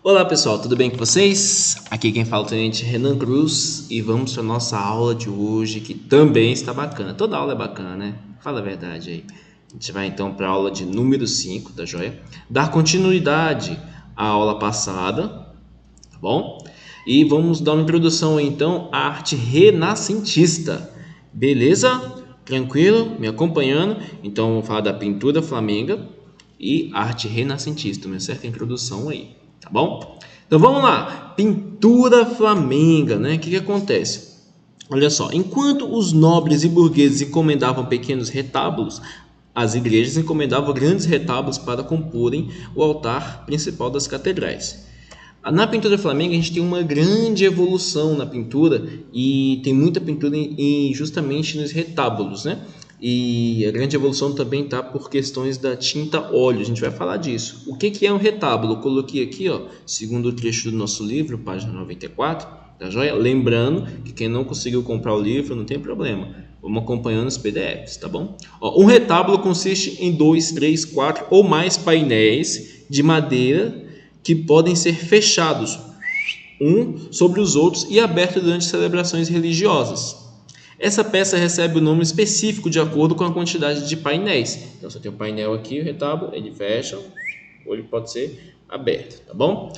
Olá pessoal, tudo bem com vocês? Aqui quem fala é o Tenente Renan Cruz e vamos para a nossa aula de hoje que também está bacana. Toda aula é bacana, né? Fala a verdade aí. A gente vai então para a aula de número 5, tá joia? Dar continuidade à aula passada, tá bom? E vamos dar uma introdução então à arte renascentista, beleza? Tranquilo? Me acompanhando? Então vamos falar da pintura flamenga e arte renascentista, uma certa introdução aí, tá bom? Então vamos lá, pintura flamenga, né? O que acontece? Olha só, enquanto os nobres e burgueses encomendavam pequenos retábulos, as igrejas encomendavam grandes retábulos para comporem o altar principal das catedrais. Na pintura flamenga a gente tem uma grande evolução na pintura e tem muita pintura justamente nos retábulos, né? E a grande evolução também está por questões da tinta óleo, a gente vai falar disso. O que é um retábulo? Eu coloquei aqui, ó, segundo o trecho do nosso livro, página 94, tá joia? Lembrando que quem não conseguiu comprar o livro não tem problema, vamos acompanhando os PDFs, tá bom? Ó, um retábulo consiste em 2, 3, 4 ou mais painéis de madeira que podem ser fechados um sobre os outros e abertos durante celebrações religiosas. Essa peça recebe o nome específico de acordo com a quantidade de painéis. Então, você tem um painel aqui, o retábulo, ele fecha, ou ele pode ser aberto, tá bom?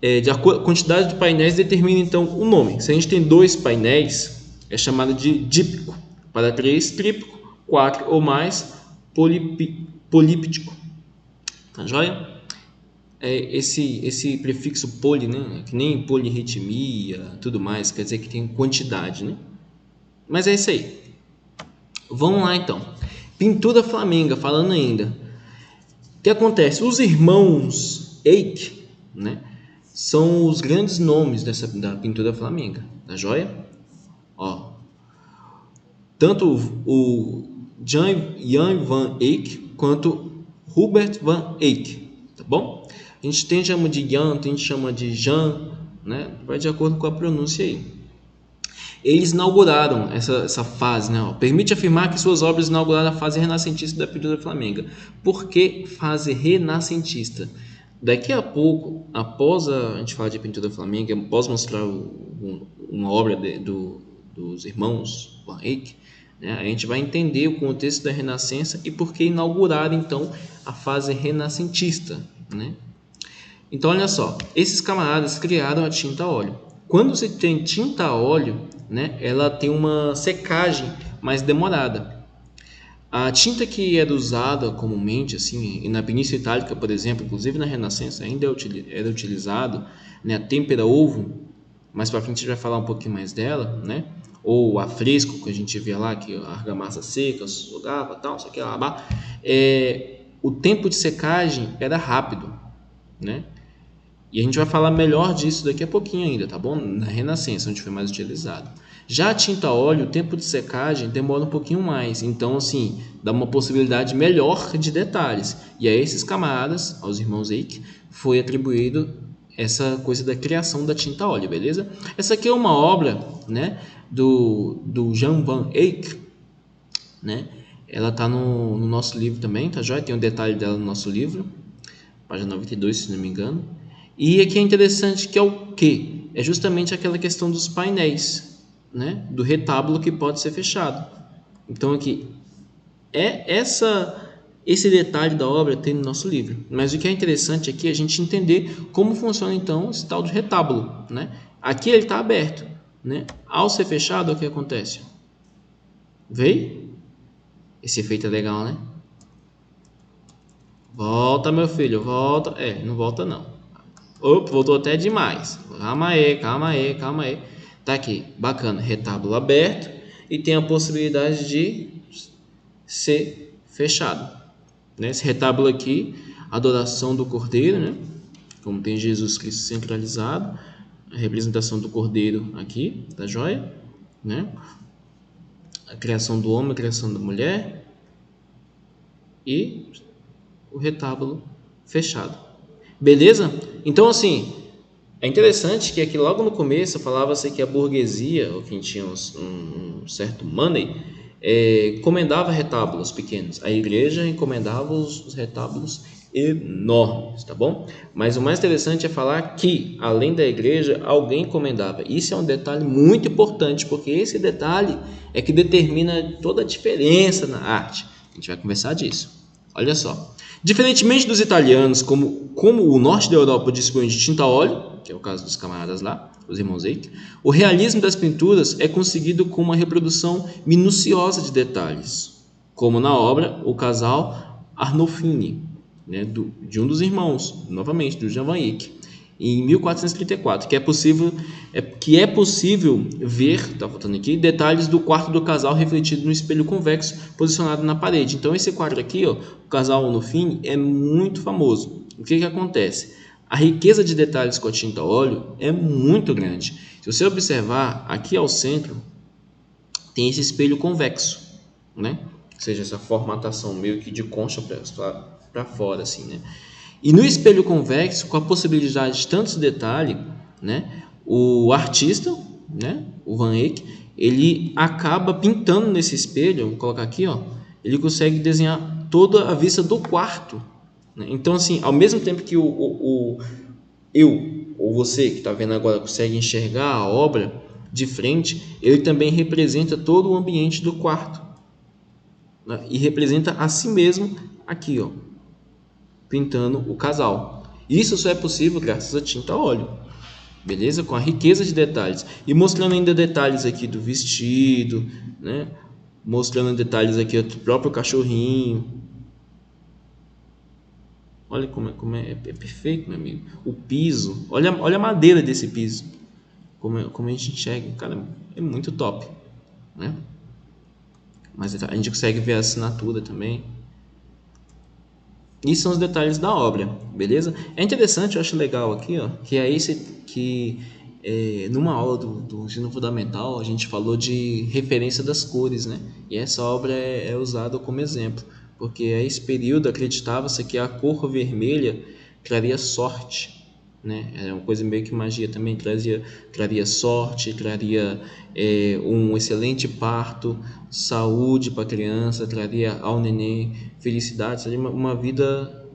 A quantidade de painéis determina então o nome. Se a gente tem 2 painéis, é chamado de díptico. Para 3, tríptico. 4 ou mais, políptico. Tá joia? Esse prefixo poli, né? Que nem polirritmia, tudo mais, quer dizer que tem quantidade, né? Mas é isso aí. Vamos lá então. Pintura flamenga, falando ainda. O que acontece? Os irmãos Eich, né? São os grandes nomes da pintura flamenga, tá joia? Ó, tanto o Jan van Eyck quanto Hubert van Eyck, tá bom? A gente tem chama de Jan, tem chama de Jean, né? Vai de acordo com a pronúncia aí. Eles inauguraram essa fase, né? Permite afirmar que suas obras inauguraram a fase renascentista da pintura flamenga. Por que fase renascentista? Daqui a pouco, após a gente falar de pintura flamenga, após mostrar uma obra dos irmãos Van Eyck, né? A gente vai entender o contexto da Renascença e por que inaugurar então a fase renascentista, né? Então olha só, esses camaradas criaram a tinta a óleo. Quando se tem tinta a óleo, né, ela tem uma secagem mais demorada. A tinta que era usada comumente, assim, e na Península Itálica, por exemplo, inclusive na Renascença, ainda era utilizado, né, a têmpera ovo. Mais para frente a gente vai falar um pouquinho mais dela, né? Ou a fresco, que a gente vê lá, que a argamassa seca, jogava, tal, isso aqui, lá, o tempo de secagem era rápido, né? E a gente vai falar melhor disso daqui a pouquinho ainda, tá bom? Na Renascença, onde foi mais utilizado. Já a tinta a óleo, o tempo de secagem demora um pouquinho mais. Então, assim, dá uma possibilidade melhor de detalhes. E a esses camaradas, aos irmãos Eyck, foi atribuído essa coisa da criação da tinta a óleo, beleza? Essa aqui é uma obra, né, do Jan van Eyck, né? Ela tá no nosso livro também, tá joia? Tem um detalhe dela no nosso livro, página 92, se não me engano. E aqui é interessante que é o quê? É justamente aquela questão dos painéis, né? Do retábulo que pode ser fechado. Então aqui esse detalhe da obra tem no nosso livro. Mas o que é interessante aqui é a gente entender como funciona então esse tal de retábulo, né? Aqui ele está aberto, né? Ao ser fechado, o que acontece? Veio? Esse efeito é legal, né? Volta, meu filho, volta. Não volta não. Opa, voltou até demais. Calma aí, calma aí, calma aí. Tá aqui, bacana, retábulo aberto e tem a possibilidade de ser fechado. Nesse retábulo aqui, adoração do Cordeiro, né? Como tem Jesus Cristo centralizado, a representação do Cordeiro aqui, tá joia? Né? A criação do homem, a criação da mulher e o retábulo fechado. Beleza? Então, assim, é interessante que aqui logo no começo falava-se que a burguesia, ou quem tinha um certo money, encomendava retábulos pequenos. A igreja encomendava os retábulos enormes, tá bom? Mas o mais interessante é falar que, além da igreja, alguém encomendava. Isso é um detalhe muito importante, porque esse detalhe é que determina toda a diferença na arte. A gente vai conversar disso. Olha só. Diferentemente dos italianos, como o norte da Europa dispõe de tinta a óleo, que é o caso dos camaradas lá, os irmãos Eich, o realismo das pinturas é conseguido com uma reprodução minuciosa de detalhes, como na obra O Casal Arnolfini, né, de um dos irmãos, novamente, do Jan van Eyck, em 1434, que é possível ver, está faltando aqui, detalhes do quarto do casal refletido no espelho convexo posicionado na parede. Então esse quadro aqui, ó, O Casal Arnolfini, é muito famoso. O que acontece? A riqueza de detalhes com a tinta a óleo é muito grande. Se você observar, aqui ao centro tem esse espelho convexo, né? Ou seja, essa formatação meio que de concha para fora, assim, né? E no espelho convexo, com a possibilidade de tantos detalhes, né? O artista, né? O Van Eyck, ele acaba pintando nesse espelho, vou colocar aqui, ó, ele consegue desenhar toda a vista do quarto, né? Então, assim, ao mesmo tempo que eu ou você que está vendo agora consegue enxergar a obra de frente, ele também representa todo o ambiente do quarto, né? E representa a si mesmo aqui, ó, pintando o casal. Isso só é possível graças à tinta a óleo, beleza? Com a riqueza de detalhes e mostrando ainda detalhes aqui do vestido, né? Mostrando detalhes aqui do próprio cachorrinho. Olha como é perfeito, meu amigo. O piso, olha a madeira desse piso, como a gente enxerga, cara, é muito top, né? Mas a gente consegue ver a assinatura também. Isso são os detalhes da obra, beleza? É interessante, eu acho legal aqui, ó, que é esse que numa aula do ensino fundamental a gente falou de referência das cores, né? E essa obra é usada como exemplo, porque a esse período acreditava-se que a cor vermelha traria sorte, né? É uma coisa meio que magia também, traria sorte, traria um excelente parto, saúde para a criança, traria ao neném felicidade, seria uma vida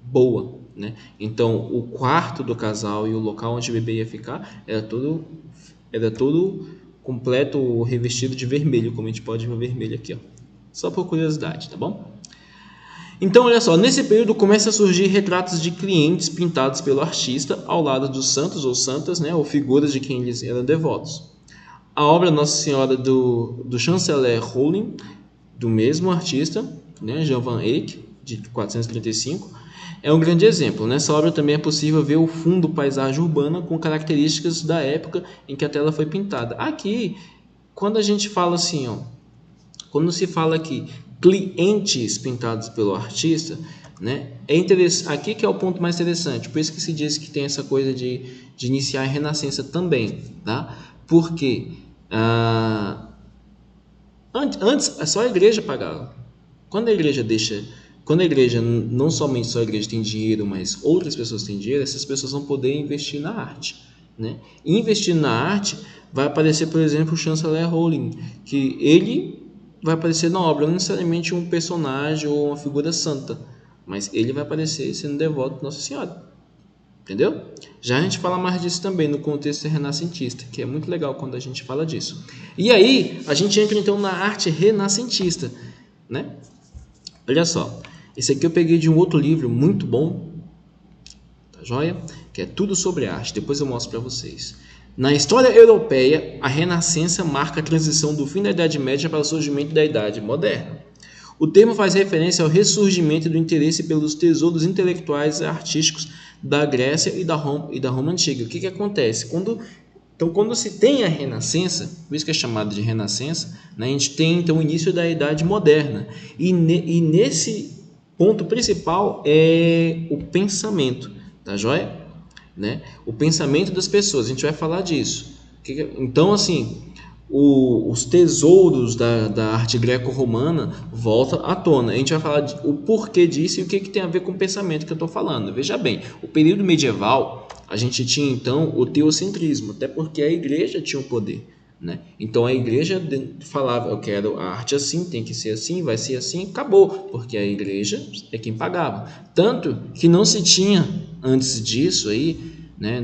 boa, né? Então o quarto do casal e o local onde o bebê ia ficar era todo completo revestido de vermelho, como a gente pode ver o vermelho aqui, ó. Só por curiosidade, tá bom? Então, olha só, nesse período começa a surgir retratos de clientes pintados pelo artista ao lado dos santos ou santas, né, ou figuras de quem eles eram devotos. A obra Nossa Senhora do chanceler Rolling, do mesmo artista, né, Jan van Eyck, de 435, é um grande exemplo. Nessa obra também é possível ver o fundo paisagem urbana com características da época em que a tela foi pintada. Aqui, quando a gente fala assim, ó, quando se fala aqui clientes pintados pelo artista, né, é interessante, aqui que é o ponto mais interessante, por isso que se diz que tem essa coisa de iniciar a Renascença também, tá? Porque antes só a igreja pagava. Quando a igreja, não somente só a igreja tem dinheiro, mas outras pessoas têm dinheiro, essas pessoas vão poder investir na arte, né? E investindo na arte vai aparecer, por exemplo, o chanceler Rowling, que ele vai aparecer na obra, não necessariamente um personagem ou uma figura santa, mas ele vai aparecer sendo devoto de Nossa Senhora, entendeu? Já a gente fala mais disso também no contexto renascentista, que é muito legal quando a gente fala disso. E aí a gente entra então na arte renascentista, né? Olha só, esse aqui eu peguei de um outro livro muito bom, tá joia? Que é Tudo sobre Arte, depois eu mostro para vocês. Na história europeia, a Renascença marca a transição do fim da Idade Média para o surgimento da Idade Moderna. O termo faz referência ao ressurgimento do interesse pelos tesouros intelectuais e artísticos da Grécia e da Roma Antiga. O que acontece? Quando se tem a Renascença, por isso que é chamado de Renascença, né, a gente tem então o início da Idade Moderna. E nesse ponto principal é o pensamento, tá joia? Né? O pensamento das pessoas, a gente vai falar disso. Então, assim, os tesouros da arte greco-romana voltam à tona. A gente vai falar o porquê disso e o que tem a ver com o pensamento que eu estou falando. Veja bem, o período medieval, a gente tinha então o teocentrismo, até porque a igreja tinha o poder, né? Então a igreja falava, eu quero a arte assim, tem que ser assim, vai ser assim, acabou, porque a igreja é quem pagava. Tanto que não se tinha antes disso aí, né?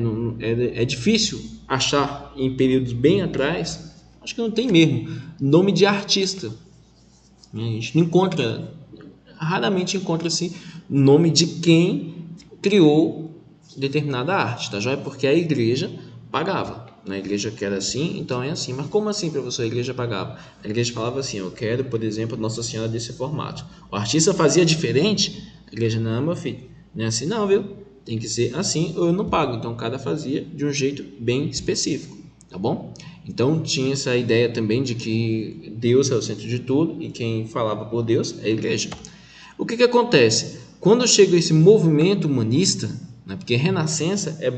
É difícil achar em períodos bem atrás, acho que não tem mesmo, nome de artista. A gente não encontra, raramente encontra-se nome de quem criou determinada arte, tá joia? Porque a igreja pagava. Na igreja que era assim, então é assim. Mas como assim, professor? A igreja pagava? A igreja falava assim: eu quero, por exemplo, Nossa Senhora desse formato. O artista fazia diferente, a igreja, não, meu filho, não é assim não, viu? Tem que ser assim ou eu não pago. Então cada fazia de um jeito bem específico, tá bom? Então tinha essa ideia também de que Deus é o centro de tudo e quem falava por Deus é a igreja. O que acontece? Quando chega esse movimento humanista, né, porque Renascença é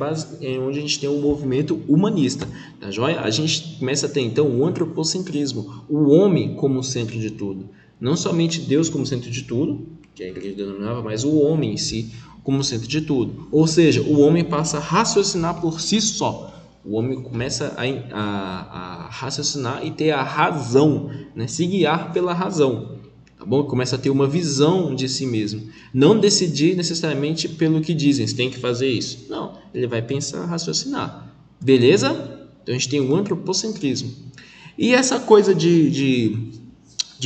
onde a gente tem um movimento humanista, tá joia? A gente começa a ter então o antropocentrismo, o homem como centro de tudo. Não somente Deus como centro de tudo, que a igreja denominava, mas o homem em si como centro de tudo. Ou seja, o homem passa a raciocinar por si só. O homem começa a raciocinar e ter a razão, né? Se guiar pela razão, tá bom? Começa a ter uma visão de si mesmo. Não decidir necessariamente pelo que dizem, você tem que fazer isso. Não, ele vai pensar, raciocinar. Beleza? Então a gente tem o antropocentrismo. E essa coisa de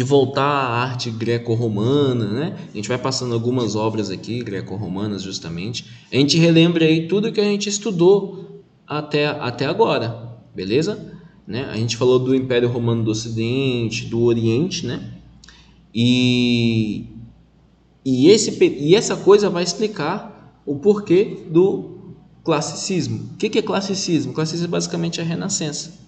voltar à arte greco-romana, né? A gente vai passando algumas obras aqui, greco-romanas justamente. A gente relembra aí tudo que a gente estudou até agora, beleza? Né? A gente falou do Império Romano do Ocidente, do Oriente, né? E essa coisa vai explicar o porquê do classicismo. O que é classicismo? O classicismo é basicamente a Renascença.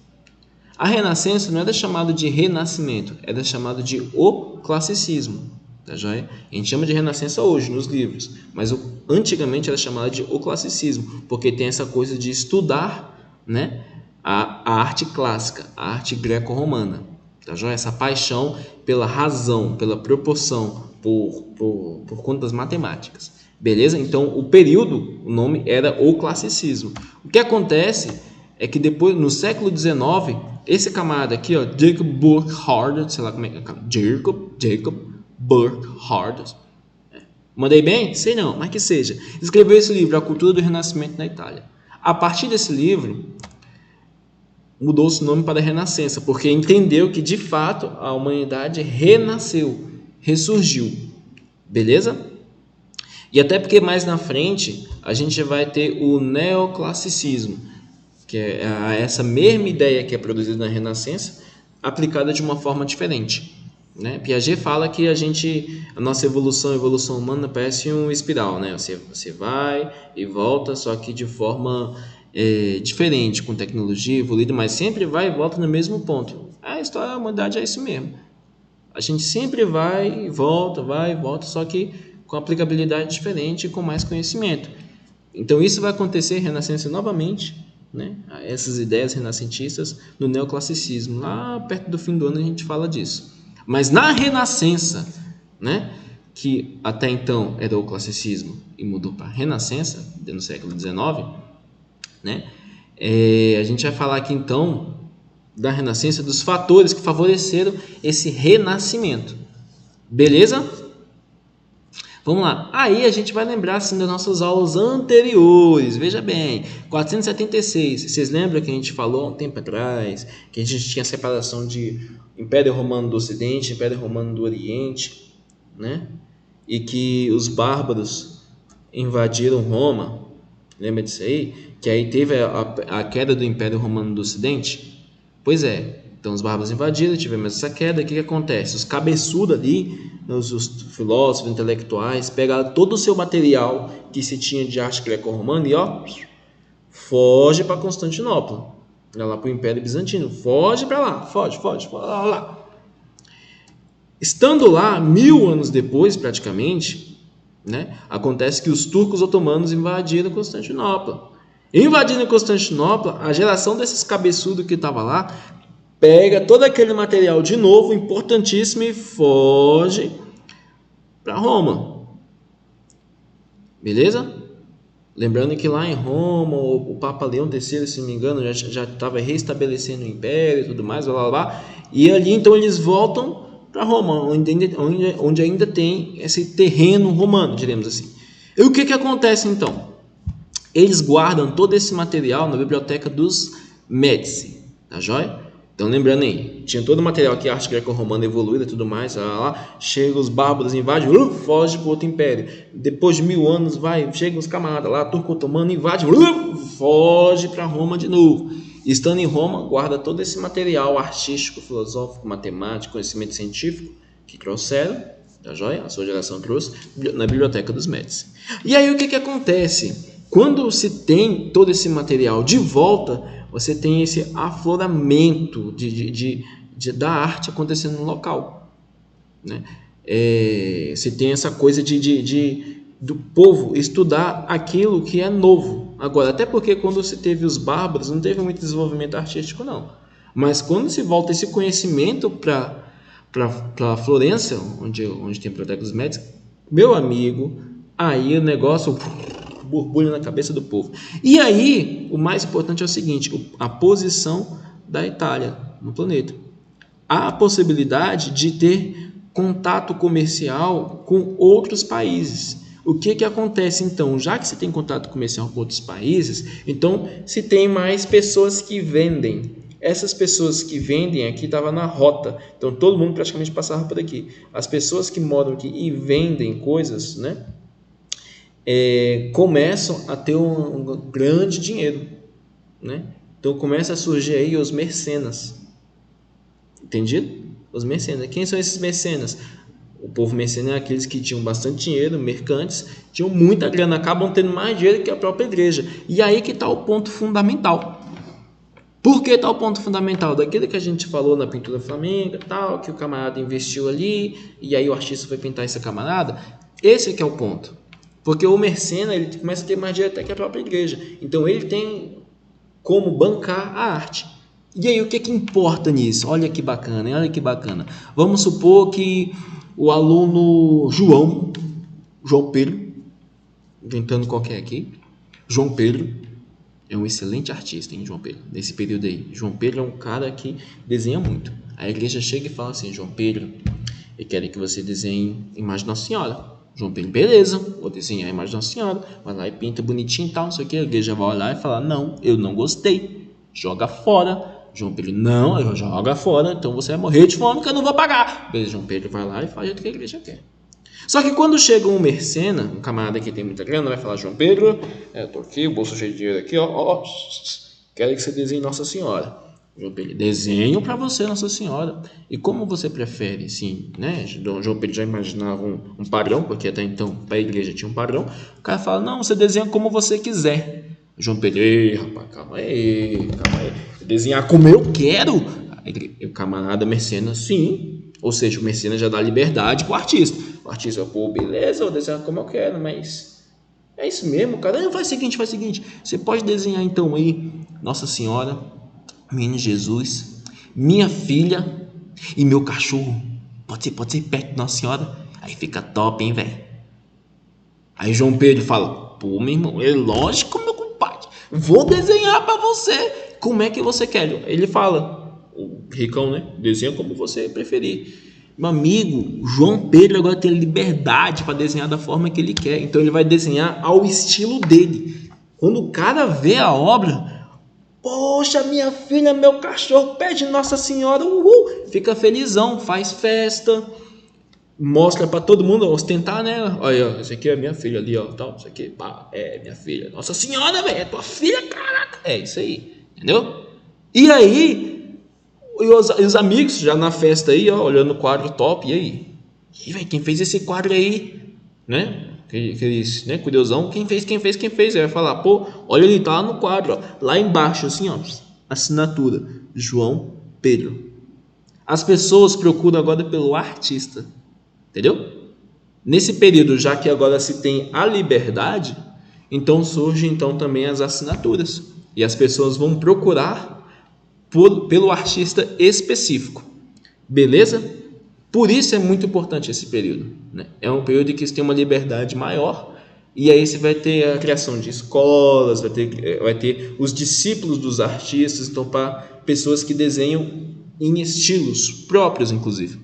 A Renascença não era chamado de Renascimento, era chamado de o classicismo. Tá joia? A gente chama de Renascença hoje nos livros, mas antigamente era chamado de o classicismo, porque tem essa coisa de estudar, né, a arte clássica, a arte greco-romana. Tá joia? Essa paixão pela razão, pela proporção, por conta das matemáticas. Beleza? Então, o período, o nome era o classicismo. O que acontece é que depois, no século XIX, esse camarada aqui, ó, Jacob Burckhardt, sei lá como é que é, Jacob Burckhardt, mandei bem? Sei não, mas que seja, escreveu esse livro, A Cultura do Renascimento na Itália. A partir desse livro, mudou-se o nome para Renascença, porque entendeu que, de fato, a humanidade renasceu, ressurgiu. Beleza? E até porque mais na frente, a gente vai ter o neoclassicismo, que é essa mesma ideia que é produzida na Renascença, aplicada de uma forma diferente. Né? Piaget fala que a nossa evolução humana parece um espiral, né? Você vai e volta, só que de forma diferente, com tecnologia evoluída, mas sempre vai e volta no mesmo ponto. A história da humanidade é isso mesmo. A gente sempre vai e volta, só que com aplicabilidade diferente e com mais conhecimento. Então isso vai acontecer em Renascença novamente, né? Essas ideias renascentistas no neoclassicismo. Lá perto do fim do ano a gente fala disso. Mas na Renascença, né, que até então era o classicismo e mudou para a Renascença, no século XIX, né, a gente vai falar aqui então da Renascença, dos fatores que favoreceram esse renascimento. Beleza? Vamos lá. Aí a gente vai lembrar assim, das nossas aulas anteriores. Veja bem, 476. Vocês lembram que a gente falou há um tempo atrás que a gente tinha a separação de Império Romano do Ocidente, Império Romano do Oriente, né? E que os bárbaros invadiram Roma. Lembra disso aí? Que aí teve a queda do Império Romano do Ocidente? Pois é. Então os bárbaros invadiram, tivemos essa queda. O que acontece? Os cabeçudos ali, os filósofos, intelectuais, pegaram todo o seu material que se tinha de arte greco-romana e foge para Constantinopla, lá para o Império Bizantino, foge para lá, foge lá. Estando lá, 1000 anos depois praticamente, né, acontece que os turcos otomanos invadiram Constantinopla. Invadindo Constantinopla, a geração desses cabeçudos que estava lá pega todo aquele material de novo, importantíssimo, e foge para Roma. Beleza? Lembrando que lá em Roma, o Papa Leão III, se não me engano, já estava restabelecendo o Império e tudo mais, blá, blá, blá. E ali, então, eles voltam para Roma, onde ainda tem esse terreno romano, diremos assim. E o que acontece, então? Eles guardam todo esse material na biblioteca dos Médici, tá joia? Então, lembrando aí, tinha todo o material aqui, arte greco-romana evoluída e tudo mais, lá, chega os bárbaros, invade, foge para outro império. Depois de 1000 anos, chega os camaradas lá, turco-otomano, invade, foge para Roma de novo. Estando em Roma, guarda todo esse material artístico, filosófico, matemático, conhecimento científico que trouxeram, tá joia? A sua geração trouxe, na biblioteca dos Médici. E aí, o que acontece? Quando se tem todo esse material de volta, você tem esse afloramento da arte acontecendo no local, né? Você tem essa coisa do povo estudar aquilo que é novo. Agora, até porque quando se teve os bárbaros, não teve muito desenvolvimento artístico, não. Mas quando se volta esse conhecimento para Florença, onde tem a Biblioteca dos Médici, meu amigo, aí o negócio borbulha na cabeça do povo. E aí, o mais importante é o seguinte, a posição da Itália no planeta. Há a possibilidade de ter contato comercial com outros países. O que acontece então? Já que se tem contato comercial com outros países, então se tem mais pessoas que vendem. Essas pessoas que vendem aqui estavam na rota, então todo mundo praticamente passava por aqui. As pessoas que moram aqui e vendem coisas, né? Começam a ter um grande dinheiro, né? Então começa a surgir aí os mercenas, entendido? Os mercenas. Quem são esses mercenas? O povo mercenário é aqueles que tinham bastante dinheiro, mercantes, tinham muita grana, acabam tendo mais dinheiro que a própria igreja. E aí que está o ponto fundamental. Por que está o ponto fundamental? Daquilo que a gente falou na pintura flamenga, tal, que o camarada investiu ali, e aí o artista foi pintar esse camarada. Esse que é o ponto. Porque o mercenário, ele começa a ter mais dinheiro até que a própria igreja. Então ele tem como bancar a arte. E aí o que importa nisso? Olha que bacana, hein? Olha que bacana. Vamos supor que o aluno João Pedro, inventando qualquer aqui, João Pedro é um excelente artista, hein, João Pedro? Nesse período aí, João Pedro é um cara que desenha muito. A igreja chega e fala assim, João Pedro, eu quero que você desenhe a imagem de Nossa Senhora. João Pedro, beleza, vou desenhar a imagem de Nossa Senhora, vai lá e pinta bonitinho e tal, não sei o que, a igreja vai olhar e falar, não, eu não gostei, joga fora. João Pedro, não, eu joga fora, então você vai morrer de fome que eu não vou pagar. Beleza, João Pedro vai lá e faz o que a igreja quer. Só que quando chega um mercenário, um camarada que tem muita grana, vai falar, João Pedro, eu tô aqui, o bolso cheio de dinheiro aqui, ó, quero que você desenhe Nossa Senhora. João Pedro, desenho para você Nossa Senhora. E como você prefere, sim, né? João Pedro já imaginava um padrão, porque até então para a igreja tinha um padrão. O cara fala, não, você desenha como você quiser. João Pedro, ei, rapaz, calma aí. Desenhar como eu quero? O camarada mercenário, sim. Ou seja, o mercenário já dá liberdade para o artista. O artista, pô, beleza, eu vou desenhar como eu quero, mas é isso mesmo, cara. Não, faz o seguinte. Você pode desenhar então aí Nossa Senhora, Menino Jesus, minha filha e meu cachorro. Pode ser perto de Nossa Senhora? Aí fica top, hein, velho? Aí João Pedro fala, pô, meu irmão, é lógico, meu compadre. Vou desenhar pra você. Como é que você quer? Ele fala, o ricão, né? Desenha como você preferir. Meu amigo, João Pedro agora tem liberdade para desenhar da forma que ele quer. Então ele vai desenhar ao estilo dele. Quando o cara vê a obra, poxa, minha filha, meu cachorro, pede Nossa Senhora, uhul, fica felizão, faz festa, mostra para todo mundo ostentar, né? Olha, esse aqui é minha filha ali, ó, tal, isso aqui, pá, é minha filha. Nossa Senhora, velho, é tua filha, caraca. É isso aí, entendeu? E aí, e os amigos já na festa aí, ó, olhando o quadro top, e aí? E velho, quem fez esse quadro aí, né? Aqueles, né, curiosão, quem fez? Aí vai falar, pô, olha, ele tá lá no quadro, ó, lá embaixo, assim, ó, assinatura, João Pedro. As pessoas procuram agora pelo artista, entendeu? Nesse período, já que agora se tem a liberdade, então surgem então também as assinaturas, e as pessoas vão procurar pelo artista específico, beleza? Por isso é muito importante esse período, né? É um período em que se tem uma liberdade maior E aí você vai ter a criação de escolas, vai ter os discípulos dos artistas, então para pessoas que desenham em estilos próprios, inclusive.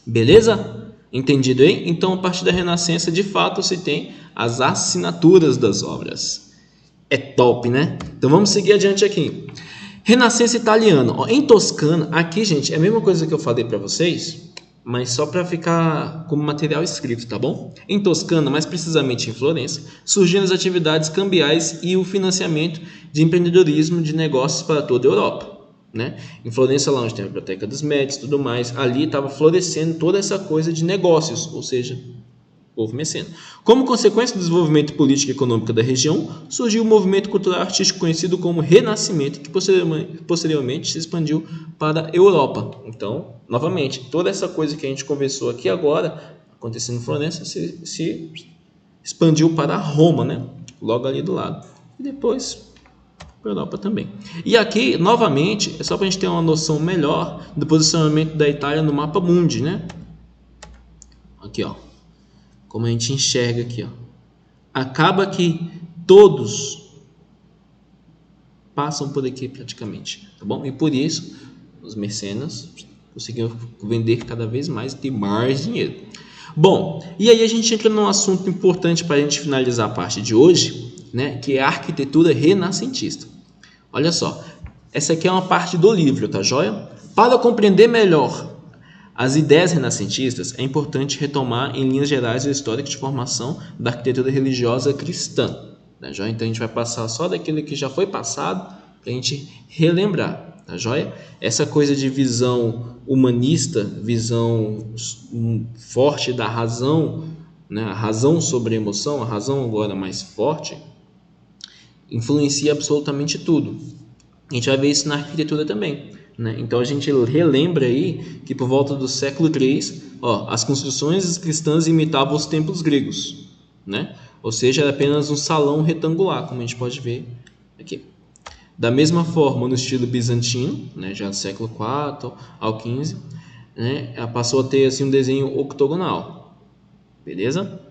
Beleza? Entendido aí? Então, a partir da Renascença, de fato, se tem as assinaturas das obras. É top, né? Então, vamos seguir adiante aqui. Renascença italiana. Ó, em Toscana, aqui, gente, é a mesma coisa que eu falei para vocês, mas só para ficar como material escrito, tá bom? Em Toscana, mais precisamente em Florença, surgiram as atividades cambiais e o financiamento de empreendedorismo de negócios para toda a Europa. Né? Em Florença, lá onde tem a Biblioteca dos Médicos e tudo mais, ali estava florescendo toda essa coisa de negócios, ou seja, povo mecena. Como consequência do desenvolvimento político e econômico da região, surgiu o movimento cultural artístico conhecido como Renascimento, que posteriormente se expandiu para a Europa. Então, novamente, toda essa coisa que a gente conversou aqui agora, acontecendo em Florença, se expandiu para Roma, né? Logo ali do lado. E depois para a Europa também. E aqui, novamente, é só para a gente ter uma noção melhor do posicionamento da Itália no mapa mundi, né? Aqui, ó. Como a gente enxerga aqui, ó. Acaba que todos passam por aqui praticamente, tá bom? E por isso, os mecenas conseguiram vender cada vez mais e ter mais dinheiro. Bom, e aí a gente entra num assunto importante para a gente finalizar a parte de hoje, né? Que é a arquitetura renascentista. Olha só, essa aqui é uma parte do livro, tá joia? Para compreender melhor as ideias renascentistas, é importante retomar em linhas gerais o histórico de formação da arquitetura religiosa cristã, tá joia? Então a gente vai passar só daquilo que já foi passado para a gente relembrar, tá joia? Essa coisa de visão humanista, visão forte da razão, né? A razão sobre a emoção, a razão agora mais forte, influencia absolutamente tudo. A gente vai ver isso na arquitetura também, né? Então a gente relembra aí que por volta do século III, as construções cristãs imitavam os templos gregos, né? Ou seja, era apenas um salão retangular, como a gente pode ver aqui. Da mesma forma, no estilo bizantino, né, já do século IV ao XV, né, passou a ter assim, um desenho octogonal, beleza?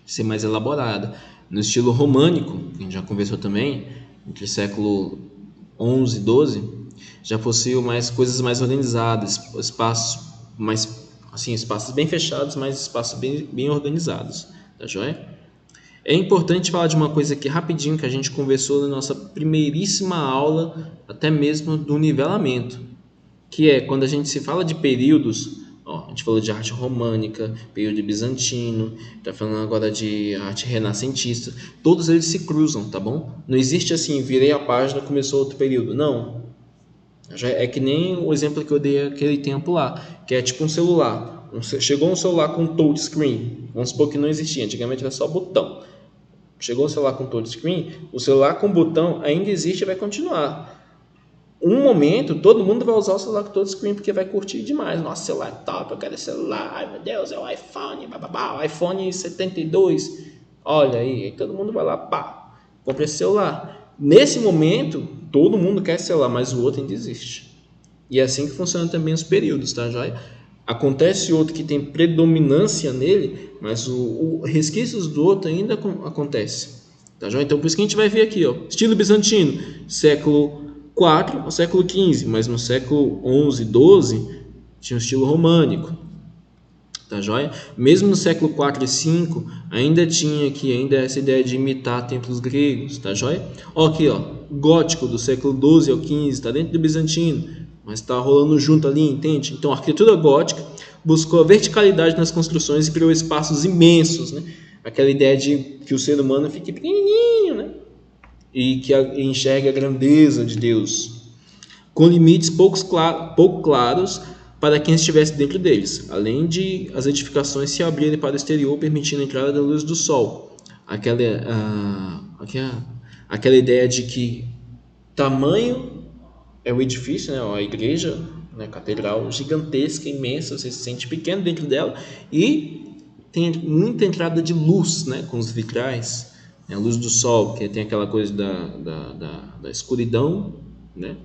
Ser mais elaborada. No estilo românico, que a gente já conversou também, entre o século XI e XII, já possuía mais coisas mais organizadas, espaços mais assim, espaços bem fechados, mas espaços bem organizados, tá joia? É importante falar de uma coisa aqui rapidinho que a gente conversou na nossa primeiríssima aula, até mesmo do nivelamento, que é quando a gente se fala de períodos. A gente falou de arte românica, período bizantino, está falando agora de arte renascentista. Todos eles se cruzam, tá bom? Não existe assim, virei a página, começou outro período. Não. Já é que nem o exemplo que eu dei aquele tempo lá, que é tipo um celular. Chegou um celular com touchscreen. Vamos supor que não existia, antigamente era só botão. Chegou um celular com touchscreen, o celular com botão ainda existe e vai continuar. Um momento, todo mundo vai usar o celular com touchscreen porque vai curtir demais. Nossa, celular é top, eu quero esse celular. Ai, meu Deus, é o iPhone, bababá, o iPhone 72. Olha aí todo mundo vai lá, pá, compra esse celular. Nesse momento, todo mundo quer esse celular, mas o outro ainda existe. E é assim que funcionam também os períodos, tá, joia? Acontece outro que tem predominância nele, mas o resquícios do outro ainda acontece, tá, joia? Então, por isso que a gente vai ver aqui, ó, estilo bizantino, século IV ao século XV, mas no século XI e XII tinha um estilo românico, tá joia? Mesmo no século IV e V ainda tinha aqui ainda essa ideia de imitar templos gregos, tá joia? Ó, aqui, ó, gótico do século XII ao XV, está dentro do bizantino, mas está rolando junto ali, entende? Então a arquitetura gótica buscou a verticalidade nas construções e criou espaços imensos, né? Aquela ideia de que o ser humano fique pequenininho, né? E que enxergue a grandeza de Deus, com limites pouco claros para quem estivesse dentro deles, além de as edificações se abrirem para o exterior, permitindo a entrada da luz do sol. Aquela ideia de que tamanho é o edifício, né, a igreja, né, a catedral gigantesca, imensa, você se sente pequeno dentro dela, e tem muita entrada de luz, né, com os vitrais, a luz do sol, que tem aquela coisa da escuridão, né?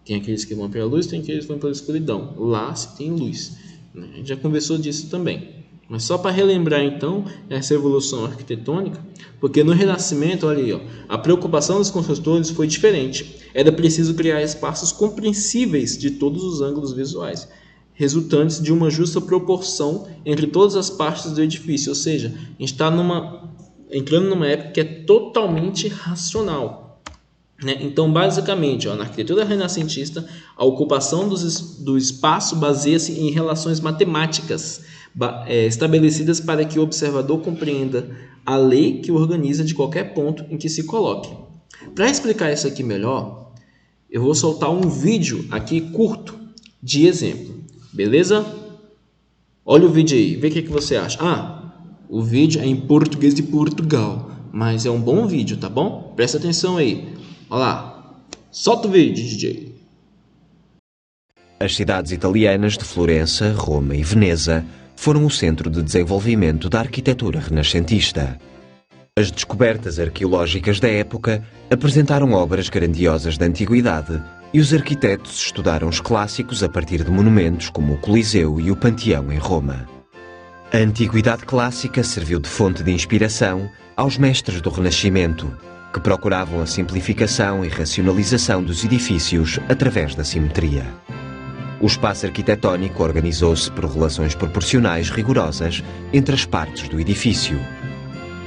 Tem aqueles que vão pela luz, tem aqueles que vão pela escuridão. Lá se tem luz, né? A gente já conversou disso também, Mas só para relembrar então essa evolução arquitetônica, porque no Renascimento, olha aí, ó, a preocupação dos construtores foi diferente. Era preciso criar espaços compreensíveis de todos os ângulos visuais, resultantes de uma justa proporção entre todas as partes do edifício. Ou seja, a gente está entrando numa época que é totalmente racional, né? Então, basicamente, ó, na arquitetura renascentista, a ocupação do espaço baseia-se em relações matemáticas estabelecidas para que o observador compreenda a lei que o organiza de qualquer ponto em que se coloque. Para explicar isso aqui melhor, eu vou soltar um vídeo aqui curto de exemplo, beleza? Olha o vídeo aí, vê o que você acha. O vídeo é em português de Portugal, mas é um bom vídeo, tá bom? Presta atenção aí. Olha lá, solta o vídeo, DJ. As cidades italianas de Florença, Roma e Veneza foram o centro de desenvolvimento da arquitetura renascentista. As descobertas arqueológicas da época apresentaram obras grandiosas da antiguidade e os arquitetos estudaram os clássicos a partir de monumentos como o Coliseu e o Panteão em Roma. A antiguidade clássica serviu de fonte de inspiração aos mestres do Renascimento, que procuravam a simplificação e racionalização dos edifícios através da simetria. O espaço arquitetónico organizou-se por relações proporcionais rigorosas entre as partes do edifício.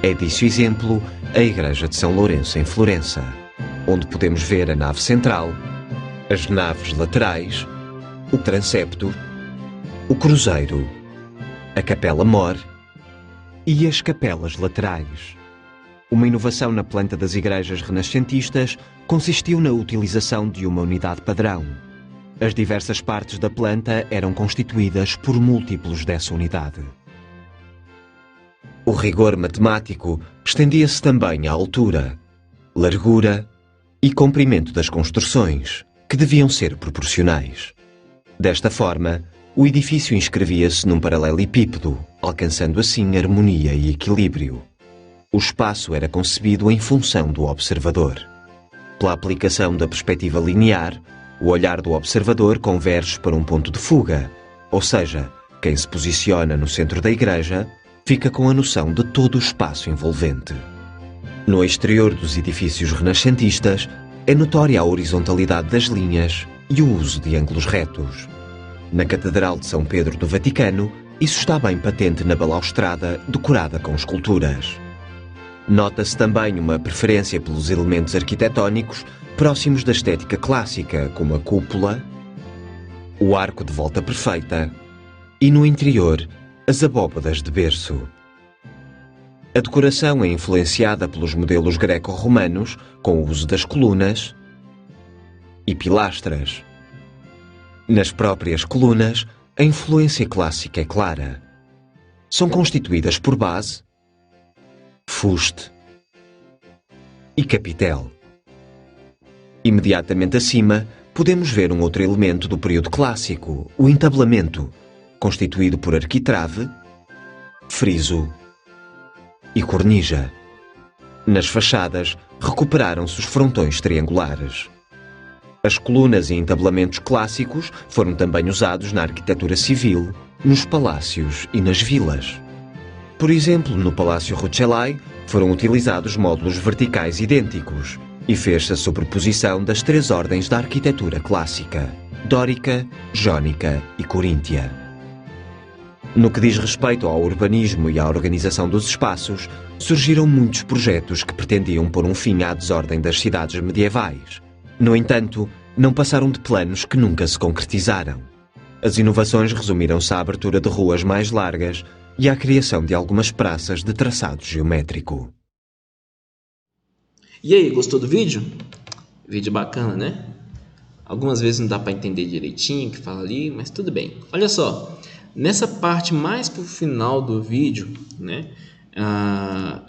É disso exemplo a Igreja de São Lourenço em Florença, onde podemos ver a nave central, as naves laterais, o transepto, o cruzeiro, a capela mor e as capelas laterais. Uma inovação na planta das igrejas renascentistas consistiu na utilização de uma unidade padrão. As diversas partes da planta eram constituídas por múltiplos dessa unidade. O rigor matemático estendia-se também à altura, largura e comprimento das construções, que deviam ser proporcionais. Desta forma, o edifício inscrevia-se num paralelepípedo, alcançando assim harmonia e equilíbrio. O espaço era concebido em função do observador. Pela aplicação da perspectiva linear, o olhar do observador converge para um ponto de fuga, ou seja, quem se posiciona no centro da igreja fica com a noção de todo o espaço envolvente. No exterior dos edifícios renascentistas, é notória a horizontalidade das linhas e o uso de ângulos retos. Na Catedral de São Pedro do Vaticano, isso está bem patente na balaustrada decorada com esculturas. Nota-se também uma preferência pelos elementos arquitetónicos próximos da estética clássica, como a cúpula, o arco de volta perfeita e, no interior, as abóbadas de berço. A decoração é influenciada pelos modelos greco-romanos, com o uso das colunas e pilastras. Nas próprias colunas, a influência clássica é clara. São constituídas por base, fuste e capitel. Imediatamente acima, podemos ver um outro elemento do período clássico, o entablamento, constituído por arquitrave, friso e cornija. Nas fachadas, recuperaram-se os frontões triangulares. As colunas e entablamentos clássicos foram também usados na arquitetura civil, nos palácios e nas vilas. Por exemplo, no Palácio Rucellai foram utilizados módulos verticais idênticos e fez-se a sobreposição das três ordens da arquitetura clássica: dórica, jónica e coríntia. No que diz respeito ao urbanismo e à organização dos espaços, surgiram muitos projetos que pretendiam pôr um fim à desordem das cidades medievais. No entanto, não passaram de planos que nunca se concretizaram. As inovações resumiram-se à abertura de ruas mais largas e à criação de algumas praças de traçado geométrico. E aí, gostou do vídeo? Vídeo bacana, né? Algumas vezes não dá para entender direitinho o que fala ali, mas tudo bem. Olha só, nessa parte mais pro final do vídeo, né?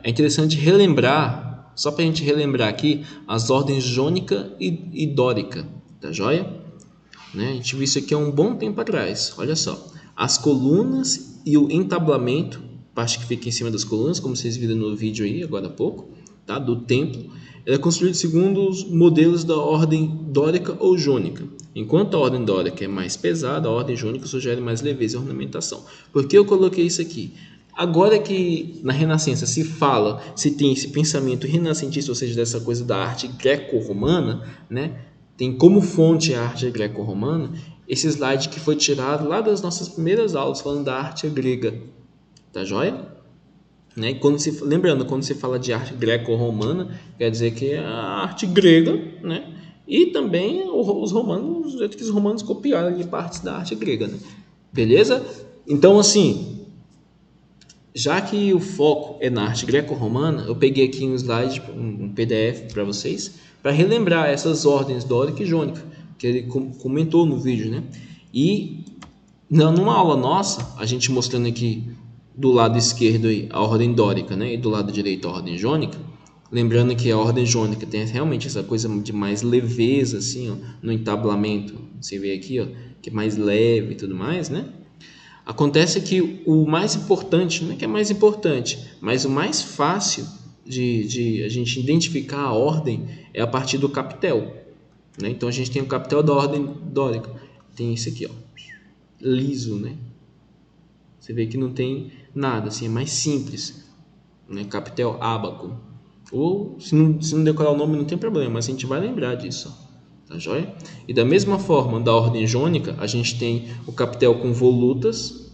É interessante relembrar, só para a gente relembrar aqui, as ordens jônica e dórica, tá joia? Né? A gente viu isso aqui há um bom tempo atrás. Olha só, as colunas e o entablamento, parte que fica em cima das colunas, como vocês viram no vídeo aí agora há pouco, tá, do templo, ela é construída segundo os modelos da ordem dórica ou jônica. Enquanto a ordem dórica é mais pesada, a ordem jônica sugere mais leveza e ornamentação. Por que eu coloquei isso aqui? Agora que na Renascença se tem esse pensamento renascentista, ou seja, dessa coisa da arte greco-romana, né? Tem como fonte a arte greco-romana, esse slide que foi tirado lá das nossas primeiras aulas, falando da arte grega. Tá joia? Né? Lembrando, quando se fala de arte greco-romana, quer dizer que é a arte grega, né? E também os romanos, o jeito que os romanos copiaram ali partes da arte grega, né? Beleza? Então, assim, já que o foco é na arte greco-romana, eu peguei aqui um slide, um PDF para vocês, para relembrar essas ordens dórica e jônica, que ele comentou no vídeo, né? E numa aula nossa, a gente mostrando aqui do lado esquerdo aí, a ordem dórica, né? E do lado direito a ordem jônica, lembrando que a ordem jônica tem realmente essa coisa de mais leveza, assim, ó, no entablamento, você vê aqui, ó, que é mais leve e tudo mais, né? Acontece que o mais importante, não é que é mais importante, mas o mais fácil de a gente identificar a ordem é a partir do capitel, né? Então a gente tem o capitel da ordem dórica, tem esse aqui, ó, liso, né? Você vê que não tem nada, assim, é mais simples, né? Capitel ábaco. Ou se não decorar o nome não tem problema, mas a gente vai lembrar disso, ó. Tá joia? E da mesma forma, da ordem jônica, a gente tem o capitel com volutas,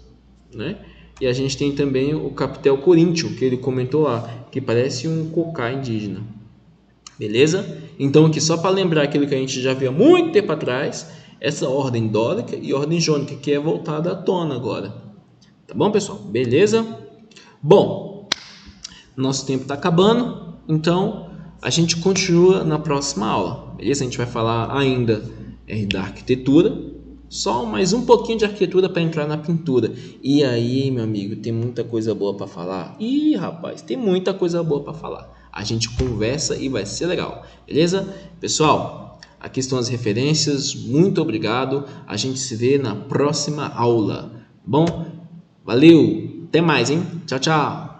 né? E a gente tem também o capitel coríntio, que ele comentou lá, que parece um cocá indígena. Beleza? Então aqui só para lembrar aquilo que a gente já viu há muito tempo atrás, essa ordem dórica e ordem jônica, que é voltada à tona agora. Tá bom, pessoal? Beleza? Bom, nosso tempo está acabando. Então, a gente continua na próxima aula, beleza? A gente vai falar ainda da arquitetura, só mais um pouquinho de arquitetura para entrar na pintura. E aí, meu amigo, tem muita coisa boa para falar? Ih, rapaz, tem muita coisa boa para falar. A gente conversa e vai ser legal, beleza? Pessoal, aqui estão as referências, muito obrigado. A gente se vê na próxima aula, bom? Valeu, até mais, hein? Tchau, tchau!